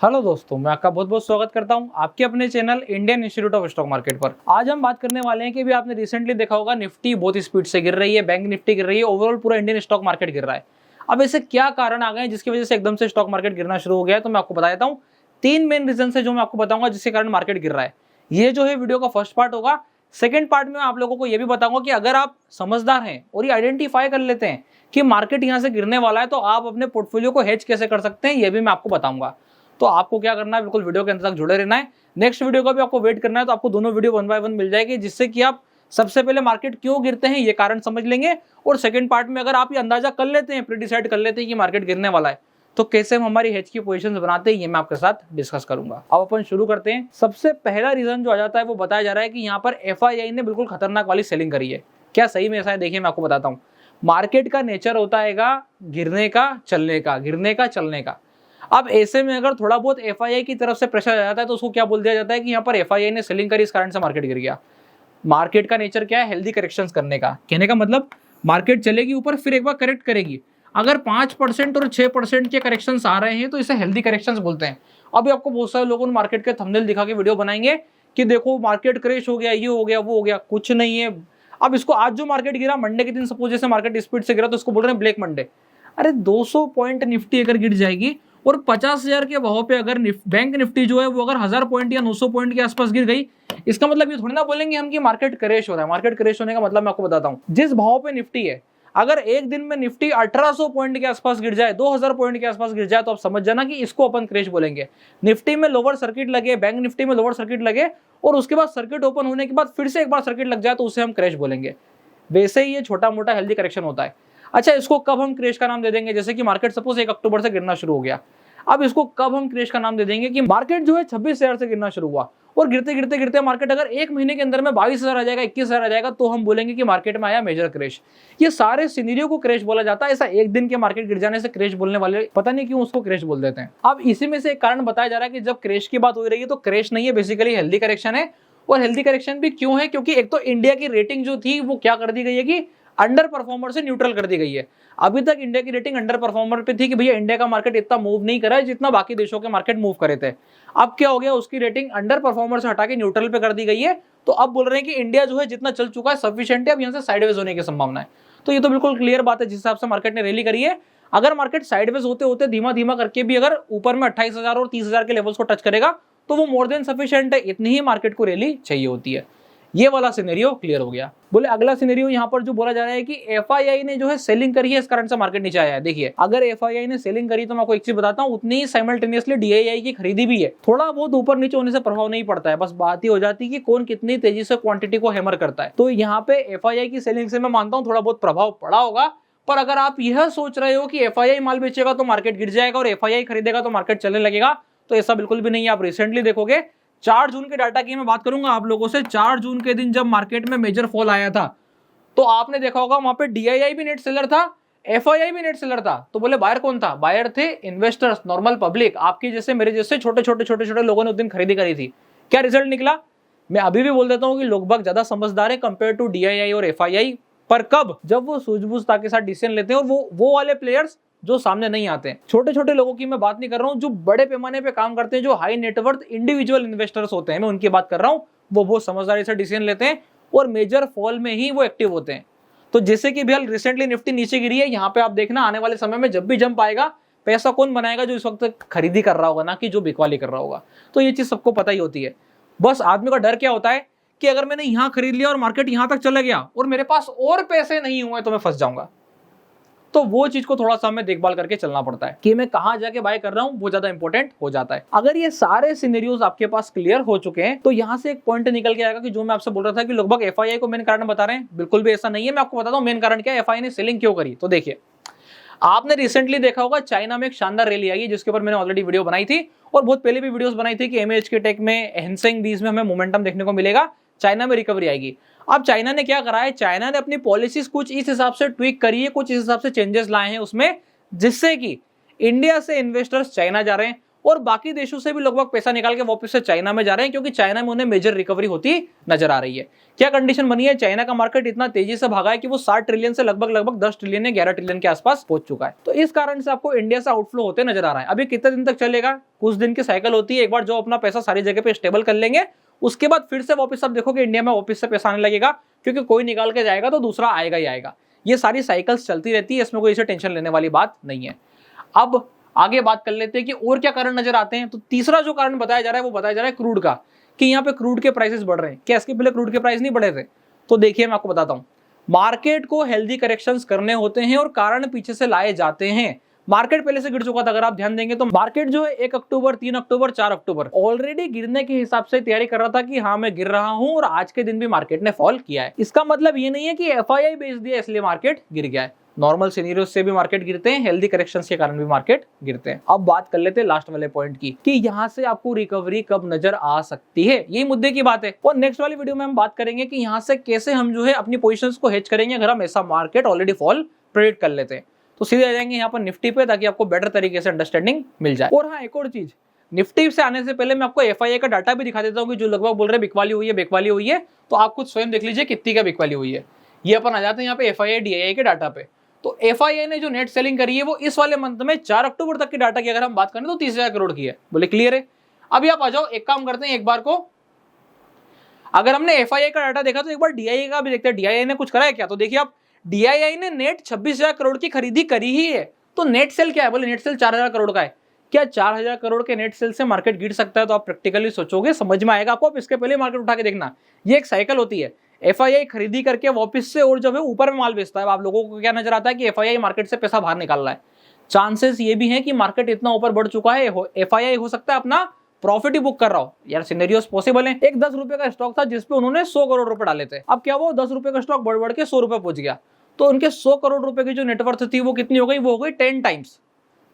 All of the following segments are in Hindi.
हेलो दोस्तों, मैं आपका बहुत बहुत स्वागत करता हूं आपके अपने channel Indian institute of stock market पर। आज हम बात करने वाले हैं कि भी आपने रिसेंटली देखा होगा निफ्टी बहुत स्पीड से गिर रही है, बैंक निफ्टी गिर रही है, ओवरऑल पूरा इंडियन स्टॉक मार्केट गिर रहा है। अब ऐसे क्या कारण आ गए जिसकी वजह से एकदम से स्टॉक मार्केट गिरना शुरू हो गया है, तो मैं आपको बता देता हूँ। 3 मेन रीजन है जो मैं आपको बताऊंगा जिसके कारण मार्केट गिर रहा है। ये जो है वीडियो का फर्स्ट पार्ट होगा। सेकंड पार्ट में आप लोगों को यह भी बताऊंगा कि अगर आप समझदार हैं और ये आइडेंटिफाई कर लेते हैं कि मार्केट यहां से गिरने वाला है, तो आप अपने पोर्टफोलियो को हेज कैसे कर सकते हैं, ये भी मैं आपको बताऊंगा। तो आपको क्या करना है, बिल्कुल वीडियो के अंत तक जुड़े रहना है। नेक्स्ट वीडियो का भी आपको वेट करना है, तो आपको दोनों वीडियो 1 बाय 1 मिल जाएगी, जिससे कि आप सबसे पहले मार्केट क्यों गिरते हैं ये कारण समझ लेंगे, और सेकंड पार्ट में अगर आप ये अंदाजा कर लेते हैं, प्री डिसाइड कर लेते हैं कि मार्केट गिरने वाला है, तो कैसे हम हमारी हेज की पोजीशंस बनाते हैं ये मैं आपके साथ डिस्कस करूंगा। अब अपन शुरू करते हैं। सबसे पहला रीजन जो आ जाता है वो बताया जा रहा है कि यहाँ पर एफआईआई ने बिल्कुल खतरनाक वाली सेलिंग करी है। क्या सही में ऐसा है? देखिए मैं आपको बताता हूँ। मार्केट का नेचर होता है गिरने का, चलने का, गिरने का, चलने का। अब ऐसे में अगर थोड़ा बहुत एफआईआई की तरफ से प्रेशर आ जाता है तो उसको क्या बोल दिया जाता है कि यहाँ पर एफआईआई ने सेलिंग करी, इस कारण से मार्केट गिर गया। मार्केट का नेचर क्या है? हेल्दी करेक्शंस करने का। कहने का मतलब मार्केट चलेगी ऊपर, फिर एक बार करेक्ट करेगी। अगर 5% और 6% के करेक्शंस आ रहे हैं तो इसे हेल्दी करेक्शंस बोलते हैं। अभी आपको बहुत सारे लोगों ने मार्केट के थंबनेल दिखा के वीडियो बनाएंगे कि देखो मार्केट क्रैश हो गया, ये हो गया, वो हो गया। कुछ नहीं है। अब इसको आज जो मार्केट गिरा, मंडे के दिन सपोज जैसे मार्केट स्पीड से गिरा, तो इसको बोल रहे हैं ब्लैक मंडे। अरे 200 पॉइंट निफ्टी अगर गिर जाएगी और 50,000 के भाव पे अगर बैंक निफ्टी जो है वो अगर 1000 पॉइंट या 900 पॉइंट के आसपास गिर गई, इसका मतलब ये थोड़ी ना बोलेंगे हम कि मार्केट क्रैश हो रहा है। मार्केट क्रैश होने का मतलब मैं आपको बताता हूँ। जिस भाव पे निफ्टी है, अगर एक दिन में निफ्टी 1800 पॉइंट के आसपास गिर जाए, 2000 पॉइंट के आसपास गिर जाए, तो आप समझ जाना कि इसको अपन क्रैश बोलेंगे। निफ्टी में लोअर सर्किट लगे, बैंक निफ्टी में लोअर सर्किट लगे, और उसके बाद सर्किट ओपन होने के बाद फिर से एक बार सर्किट लग जाए, तो उसे हम क्रैश बोलेंगे। वैसे ही ये छोटा मोटा हेल्दी करेक्शन होता है। अच्छा, इसको कब हम क्रैश का नाम दे देंगे? जैसे कि मार्केट सपोज 1 अक्टूबर से गिरना शुरू हो गया। अब इसको कब हम क्रैश का नाम दे देंगे कि मार्केट जो है 26,000 से गिरना शुरू हुआ, और गिरते गिरते गिरते मार्केट अगर एक महीने के अंदर में 22,000 आ जाएगा, 21,000 आ जाएगा, तो हम बोलेंगे कि मार्केट में आया मेजर क्रैश। ये सारे सिनेरियो को क्रैश बोला जाता है। ऐसा एक दिन के मार्केट गिर जाने से क्रैश बोलने वाले पता नहीं क्यों उसको क्रैश बोल देते हैं। अब इसी में से एक कारण बताया जा रहा है कि जब क्रैश की बात हो रही है तो क्रैश नहीं है, बेसिकली हेल्दी करेक्शन है। और हेल्दी करेक्शन भी क्यों है? क्योंकि एक तो इंडिया की रेटिंग जो थी वो क्या कर दी गई है कि अंडर परफॉर्मर से न्यूट्रल कर दी गई है। अभी तक इंडिया की रेटिंग अंडर परफॉर्मर पे थी कि भैया इंडिया का मार्केट इतना मूव नहीं करा है जितना बाकी देशों के मार्केट मूव करे थे। अब क्या हो गया? उसकी रेटिंग अंडर परफॉर्मर से हटा के न्यूट्रल पे कर दी गई है। तो अब बोल रहे हैं कि इंडिया जो है जितना चल चुका है सफिशिएंट है, अब यहाँ से साइडवेज होने की संभावना है। तो ये तो बिल्कुल क्लियर बात है जिस हिसाब से मार्केट ने रैली करी है। अगर मार्केट साइडवेज होते होते धीमा धीमा करके भी अगर ऊपर में 28,000 और 30,000 के लेवल्स को टच करेगा, तो वो मोर देन सफिशिएंट है। इतनी ही मार्केट को रैली चाहिए होती है। ये वाला सिनेरियो क्लियर हो गया। बोले अगला सिनेरियो यहाँ पर जो बोला जा रहा है कि एफआईआई ने जो है सेलिंग करी है, इस कारण से मार्केट नीचे आया है। देखिए, अगर एफआईआई ने सेलिंग करी तो मैं आपको एक चीज बताता हूँ, उतनी ही साइमल्टेनियसली डीआईआई की खरीदी भी है। थोड़ा बहुत ऊपर नीचे होने से प्रभाव नहीं पड़ता है, बस बात ही हो जाती है कि कौन कितनी तेजी से क्वांटिटी को हैमर करता है। तो यहाँ पे एफआईआई की सेलिंग से मैं मानता हूँ थोड़ा बहुत प्रभाव पड़ा होगा। पर अगर आप यह सोच रहे हो कि एफआईआई माल बेचेगा तो मार्केट गिर जाएगा और एफआईआई खरीदेगा तो मार्केट चलने लगेगा, तो ऐसा बिल्कुल भी नहीं है। आप रिसेंटली देखोगे 4 जून के डाटा की मैं बात करूंगा आप लोगों से। 4 जून के दिन जब मार्केट में मेजर फॉल आया था, तो आपने देखा होगा वहां पे डीआईआई भी नेट सेलर था, एफआईआई भी नेट सेलर था। तो बोले बायर कौन था? बायर थे इन्वेस्टर्स, नॉर्मल पब्लिक, आपकी जैसे मेरे जैसे छोटे छोटे लोगों ने उस दिन खरीदी करी थी। क्या रिजल्ट निकला? मैं अभी भी बोल देता हूं कि लोग बाग ज्यादा समझदार है कंपेयर टू डीआईआई और एफआईआई। पर कब? जब वो सूझबूझता के साथ डिसीजन लेते हैं, और वो वाले प्लेयर्स जो सामने नहीं आते हैं। छोटे छोटे लोगों की मैं बात नहीं कर रहा हूं, जो बड़े पैमाने पे काम करते हैं, जो हाई नेटवर्थ इंडिविजुअल इन्वेस्टर्स होते हैं, मैं उनकी बात कर रहा हूं। वो बहुत समझदारी से डिसीजन लेते हैं और मेजर फॉल में ही वो एक्टिव होते हैं। तो जैसे कि भैया रिसेंटली निफ्टी नीचे गिरी है, यहाँ पे आप देखना आने वाले समय में जब भी जंप आएगा, पैसा कौन बनाएगा? जो इस वक्त खरीदी कर रहा होगा, ना कि जो बिकवाली कर रहा होगा। तो ये चीज सबको पता ही होती है। बस आदमी का डर क्या होता है कि अगर मैंने यहां खरीद लिया और मार्केट यहां तक चला गया और मेरे पास और पैसे नहीं हुए तो मैं फंस जाऊंगा। तो वो चीज को थोड़ा सा हमें देखभाल करके चलना पड़ता है कि मैं कहां जाके बाय कर रहा हूं, वो ज्यादा इंपॉर्टेंट हो जाता है। अगर ये सारे सिनेरियोस आपके पास क्लियर हो चुके हैं, तो यहां से एक पॉइंट निकल के आएगा कि जो मैं आपसे बोल रहा था कि लगभग एफआईआई को मेन कारण बता रहे हैं, बिल्कुल भी ऐसा नहीं है। मैं आपको बताता हूं मेन कारण क्या है, एफआईआई ने सेलिंग क्यों करी। तो देखिए, आपने रिसेंटली देखा होगा चाइना में एक शानदार रैली आई, जिसके ऊपर मैंने ऑलरेडी वीडियो बनाई थी और बहुत पहले भी वीडियोस बनाई थी कि एमएच के टेक में, हैंसेंग 20 में हमें मोमेंटम देखने को मिलेगा, चाइना में रिकवरी आएगी। अब चाइना ने क्या करा है? चाइना ने अपनी पॉलिसीज कुछ इस हिसाब से ट्वीक करी है, कुछ इस हिसाब से चेंजेस लाए हैं उसमें, जिससे कि इंडिया से इन्वेस्टर्स चाइना जा रहे हैं और बाकी देशों से भी लगभग पैसा निकाल के वापस से चाइना में जा रहे हैं, क्योंकि चाइना में उन्हें मेजर रिकवरी होती नजर आ रही है। क्या कंडीशन बनी है, चाइना का मार्केट इतना तेजी से भागा है कि वो 60 ट्रिलियन से लगभग 10 ट्रिलियन या 11 ट्रिलियन के आसपास पहुंच चुका है। तो इस कारण से आपको इंडिया से आउटफ्लो होते नजर आ रहा है। अभी कितने दिन तक चलेगा, कुछ दिन की साइकिल होती है। एक बार जो अपना पैसा सारी जगह पे स्टेबल कर लेंगे, उसके बाद फिर से वापस आप देखोगे इंडिया में वापस से पैसा आने लगेगा, क्योंकि कोई निकाल के जाएगा तो दूसरा आएगा ही आएगा। ये सारी साइकिल्स चलती रहती है, इसमें कोई इसे टेंशन लेने वाली बात नहीं है। अब आगे बात कर लेते हैं कि और क्या कारण नजर आते हैं। तो तीसरा जो कारण बताया जा रहा है वो बताया जा रहा है क्रूड का, कि यहाँ पे क्रूड के प्राइसेस बढ़ रहे हैं। क्या इसके पहले क्रूड के प्राइस नहीं बढ़े थे? तो देखिए मैं आपको बताता हूँ, मार्केट को हेल्दी करेक्शंस करने होते हैं और कारण पीछे से लाए जाते हैं। मार्केट पहले से गिर चुका था, अगर आप ध्यान देंगे तो मार्केट जो है 1 अक्टूबर, 3 अक्टूबर, 4 अक्टूबर ऑलरेडी गिरने के हिसाब से तैयारी कर रहा था कि हाँ मैं गिर रहा हूं, और आज के दिन भी मार्केट ने फॉल किया है। इसका मतलब ये नहीं है कि एफआईआई बेच दिया इसलिए मार्केट गिर गया है। नॉर्मल सिनेरियो से भी मार्केट गिरते हैं, हेल्दी करेक्शंस के कारण भी मार्केट गिरते हैं। अब बात कर लेते हैं लास्ट वाले पॉइंट की, कि यहाँ से आपको रिकवरी कब नजर आ सकती है, यही मुद्दे की बात है। और नेक्स्ट वाली वीडियो में हम बात करेंगे कि यहाँ से कैसे हम जो है अपनी पोजीशंस को हेज करेंगे अगर हम ऐसा मार्केट ऑलरेडी फॉल प्रेडिक्ट कर लेते हैं। तो सीधे आ जाएंगे यहाँ पर निफ्टी पे, ताकि आपको बेटर तरीके से अंडरस्टैंडिंग मिल जाए। और हाँ, एक और चीज, निफ्टी से आने से पहले मैं आपको एफआईआई का डाटा भी दिखा देता हूँ, कि जो लगभग बोल रहे हैं बिकवाली हुई है, बिकवाली हुई है। तो आप खुद स्वयं देख लीजिए कितनी का बिकवाली हुई है। ये अपन आ जाते हैं यहाँ पे एफआईआई डीआईआई के डाटा पे। तो एफआईआई ने जो नेट सेलिंग करी है वो इस वाले मंथ में 4 अक्टूबर तक के डाटा की अगर हम बात करें तो 30,000 करोड़ की है। बोले क्लियर है? अभी आप आ जाओ, एक काम करते हैं, एक बार को अगर हमने एफआईआई का डाटा देखा तो एक बार डीआईआई का भी देखते हैं, डीआईआई ने कुछ करा है क्या। तो देखिए आप, डीआईआई ने नेट 26,000 करोड़ की खरीदी करी ही है। तो नेट सेल क्या है? बोले नेट सेल 4,000 करोड़ का है। क्या 4,000 करोड़ के नेट सेल से मार्केट गिर सकता है? तो आप प्रैक्टिकली सोचोगे, समझ में आएगा आपको। आप इसके पहले मार्केट उठा के देखना, ये एक साइकिल होती है। एफआईआई खरीदी करके वापस से और जब है ऊपर में माल बेचता है। आप लोगों को क्या नजर आता है कि एफआईआई मार्केट से पैसा बाहर निकाल रहा है। चांसेस ये भी है कि मार्केट इतना ऊपर बढ़ चुका है, एफआईआई हो सकता है अपना प्रॉफिट ही बुक कर रहा हो। यार सिनेरियोस पॉसिबल है। एक 10 रुपए का स्टॉक था जिसपे उन्होंने 100 करोड़ रुपए डाले थे। अब क्या वो 10 रुपए का स्टॉक बढ़ के 100 रुपए पहुंच गया, तो उनके 100 करोड़ रुपए की जो नेटवर्थ थी वो कितनी हो गई? वो हो गई 10 टाइम्स।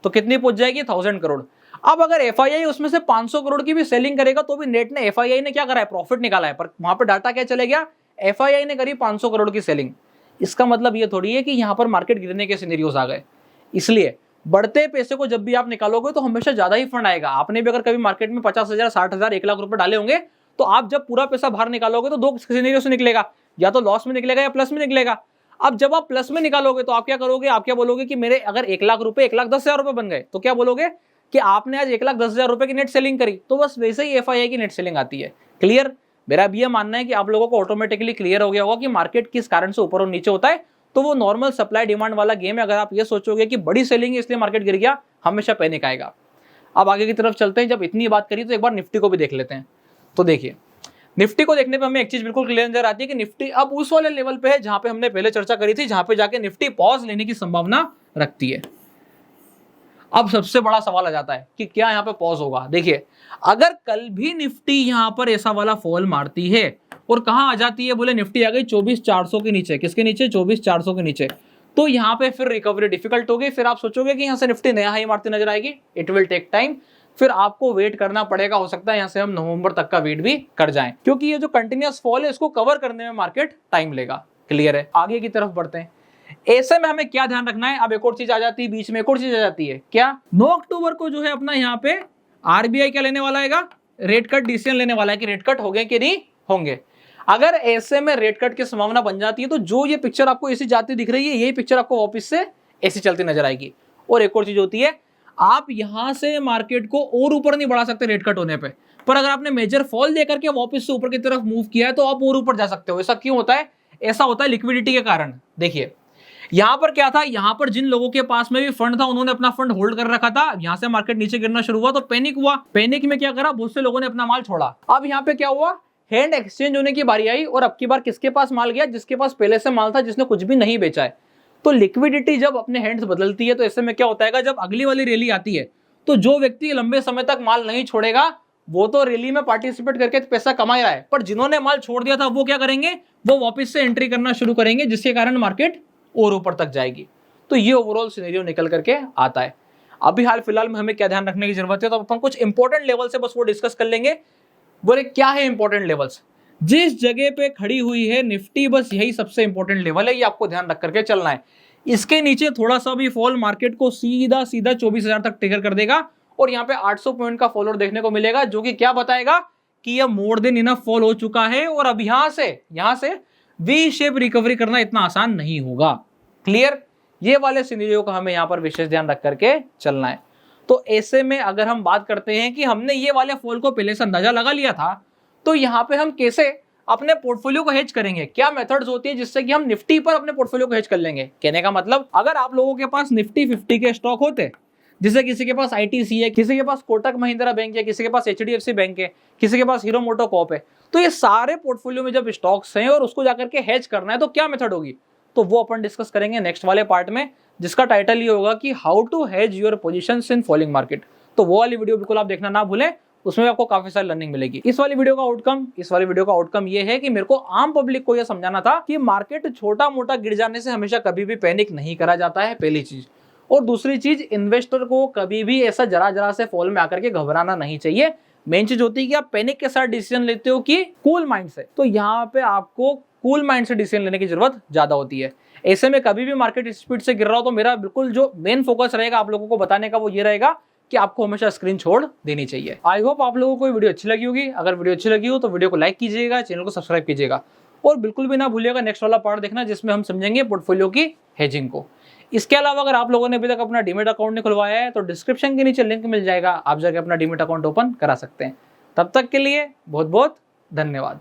तो कितनी पहुंच जाएगी? 1000 करोड़। अब अगर एफआईआई उसमें से 500 करोड़ की भी सेलिंग करेगा तो भी नेट ने, एफआईआई ने क्या करा है? प्रॉफिट निकाला है। पर वहां पर डाटा क्या चले गया? एफआईआई ने करी 500 करोड़ की सेलिंग। इसका मतलब ये थोड़ी है कि यहां पर मार्केट गिरने के सिनेरियोस आ गए। इसलिए बढ़ते पैसे को जब भी आप निकालोगे तो हमेशा ज्यादा ही फंड आएगा। आपने भी अगर कभी मार्केट में 50,000, 60,000, 1 लाख रुपए डाले होंगे, तो आप जब पूरा पैसा बाहर निकालोगे तो 2 सिनेरियो से निकलेगा, या तो लॉस में निकलेगा या प्लस में निकलेगा। अब जब आप प्लस में निकालोगे तो आप क्या करोगे? आप क्या बोलोगे कि मेरे अगर 1 लाख रुपए 1,10,000 रुपए बन गए, तो क्या बोलोगे कि आपने आज 1,10,000 रुपए की नेट सेलिंग करी। तो बस वैसे ही एफआईआई की नेट सेलिंग आती है। क्लियर? मेरा भी यह मानना है कि आप लोगों को ऑटोमेटिकली क्लियर हो गया होगा कि मार्केट किस कारण से ऊपर और नीचे होता है। तो वो नॉर्मल सप्लाई डिमांड वाला गेम है। अगर आप ये सोचोगे कि बड़ी सेलिंग है इसलिए मार्केट गिर गया, हमेशा पैनिक आएगा। अब आगे की तरफ चलते हैं। जब इतनी बात करी तो एक बार निफ्टी को भी देख लेते हैं। तो देखिए, निफ्टी को देखने पे हमें एक चीज बिल्कुल क्लियर नजर आती है कि निफ्टी अब उस वाले लेवल पे है जहां पे हमने पहले चर्चा करी थी, जहां पे जाके निफ्टी पॉज लेने की संभावना रखती है। अब सबसे बड़ा सवाल आ जाता है कि क्या यहाँ पे पॉज होगा। देखिए, अगर कल भी निफ्टी यहाँ पर ऐसा वाला फॉल मारती है और कहाँ आ जाती है? बोले निफ्टी आ गई 24,400 के नीचे। किसके नीचे? 24,400 के नीचे। तो यहाँ पे फिर रिकवरी डिफिकल्ट होगी। फिर आप सोचोगे कि यहाँ से निफ्टी नया हाई मारती नजर आएगी। It will take time. फिर आपको वेट करना पड़ेगा। हो सकता है यहाँ से हम नवंबर तक का वेट भी कर जाएं, क्योंकि ये जो कंटिन्यूअस फॉल है इसको कवर करने में मार्केट टाइम लेगा। क्लियर है? आगे की तरफ बढ़ते हैं। ऐसे में हमें क्या ध्यान रखना है? अब एक और चीज आ जाती है बीच में, एक और चीज आ जाती है। क्या? 9 अक्टूबर को जो है अपना यहाँ पे आरबीआई क्या लेने वाला है? रेट कट डिसीजन लेने वाला है कि रेट कट होंगे कि नहीं होंगे। अगर ऐसे में रेट कट की संभावना बन जाती है तो जो ये पिक्चर आपको ऐसी जाती दिख रही है, यही पिक्चर आपको वापस से ऐसी चलती नजर आएगी। और एक और चीज होती है, आप यहां से मार्केट को और ऊपर नहीं बढ़ा सकते रेट कट होने पे, पर अगर आपने मेजर फॉल देकर के वापस से ऊपर की तरफ मूव किया है तो आप और ऊपर जा सकते हो। ऐसा क्यों होता है? ऐसा होता है लिक्विडिटी के कारण। देखिए, यहां पर क्या था? यहां पर जिन लोगों के पास में भी फंड था उन्होंने अपना फंड होल्ड कर रखा था। यहां से मार्केट नीचे गिरना शुरू हुआ तो पैनिक हुआ। पैनिक में क्या करा? बहुत से लोगों ने अपना माल छोड़ा। अब यहां पे क्या हुआ? हैंड एक्सचेंज होने की बारी आई और अब की बार किसके पास माल गया? जिसके पास पहले से माल था, जिसने कुछ भी नहीं बेचा है। तो लिक्विडिटी जब अपने हैंड्स बदलती है तो ऐसे में क्या होता है? जब अगली वाली रैली आती है तो जो व्यक्ति लंबे समय तक माल नहीं छोड़ेगा वो तो रैली में पार्टिसिपेट करके पैसा कमा रहा है, पर जिन्होंने माल छोड़ दिया था वो क्या करेंगे? वो वापस से एंट्री करना शुरू करेंगे, जिसके कारण मार्केट और ऊपर तक जाएगी। तो ये ओवरऑल सिनेरियो निकल करके आता है। अभी हाल फिलहाल में हमें क्या ध्यान रखने की जरूरत है? तो अपन कुछ इंपॉर्टेंट लेवल से बस वो डिस्कस कर लेंगे। बोले क्या है इंपॉर्टेंट लेवल्स? जिस जगह पे खड़ी हुई है निफ्टी, बस यही सबसे इंपॉर्टेंट लेवल है। ये आपको ध्यान रख करके चलना है। इसके नीचे थोड़ा सा भी फॉल मार्केट को सीधा 24,000 तक ट्रिगर कर देगा और यहाँ पे 800 पॉइंट का फॉलोअर देखने को मिलेगा, जो कि क्या बताएगा कि यह मोर देन इनफ फॉल हो चुका है और अब यहां से वी शेप रिकवरी करना इतना आसान नहीं होगा। क्लियर? ये वाले सिनेरियो का हमें यहाँ पर विशेष ध्यान रख करके चलना है। तो ऐसे में अगर हम बात करते हैं कि हमने ये वाले फॉल को पहले से अंदाजा लगा लिया था, तो यहाँ पे हम कैसे अपने पोर्टफोलियो को हेज करेंगे, क्या मेथड्स होती है जिससे कि हम निफ्टी पर अपने पोर्टफोलियो को हेज कर लेंगे। कहने का मतलब, अगर आप लोगों के पास निफ्टी 50 के स्टॉक होते, जैसे किसी के पास आईटीसी है, किसी के पास कोटक महिंद्रा बैंक है, किसी के पास एचडीएफसी बैंक है, किसी के पास हीरो मोटोकॉर्प है, तो ये सारे पोर्टफोलियो में जब स्टॉक्स हैं और उसको जाकर के हेज करना है तो क्या मेथड होगी, तो वो अपन डिस्कस करेंगे नेक्स्ट वाले पार्ट में, जिसका टाइटल ये होगा कि how to hedge your positions in falling market. तो वो वाली वीडियो बिल्कुल आप देखना ना भूलें, उसमें आपको काफी सारी लर्निंग मिलेगी। इस वाली वीडियो का आउटकम ये है कि मेरे को आम पब्लिक को यह समझाना था कि मार्केट छोटा मोटा गिर जाने से हमेशा कभी भी पैनिक नहीं करा जाता है, पहली चीज। और दूसरी चीज, इन्वेस्टर को कभी भी ऐसा जरा से फॉल में आकर के घबराना नहीं चाहिए। मेन चीज होती है कि आप पैनिक के साथ डिसीजन लेते हो कि कूल माइंड से, तो यहाँ पे आपको कूल माइंड से डिसीजन लेने की जरूरत ज्यादा होती है। ऐसे में कभी भी मार्केट स्पीड से गिर रहा हो तो मेरा बिल्कुल जो मेन फोकस रहेगा आप लोगों को बताने का, वो ये रहेगा कि आपको हमेशा स्क्रीन छोड़ देनी चाहिए। आई होप आप लोगों को ये वीडियो अच्छी लगी होगी। अगर वीडियो अच्छी लगी हो तो वीडियो को लाइक कीजिएगा, चैनल को सब्सक्राइब कीजिएगा और बिल्कुल भी ना भूलिएगा नेक्स्ट वाला पार्ट देखना, जिसमें हम समझेंगे पोर्टफोलियो की हेजिंग को। इसके अलावा अगर आप लोगों ने अभी तक अपना डीमेट अकाउंट नहीं खुलवाया है तो डिस्क्रिप्शन के नीचे लिंक मिल जाएगा, आप जाके अपना डीमेट अकाउंट ओपन करा सकते हैं। तब तक के लिए बहुत बहुत धन्यवाद।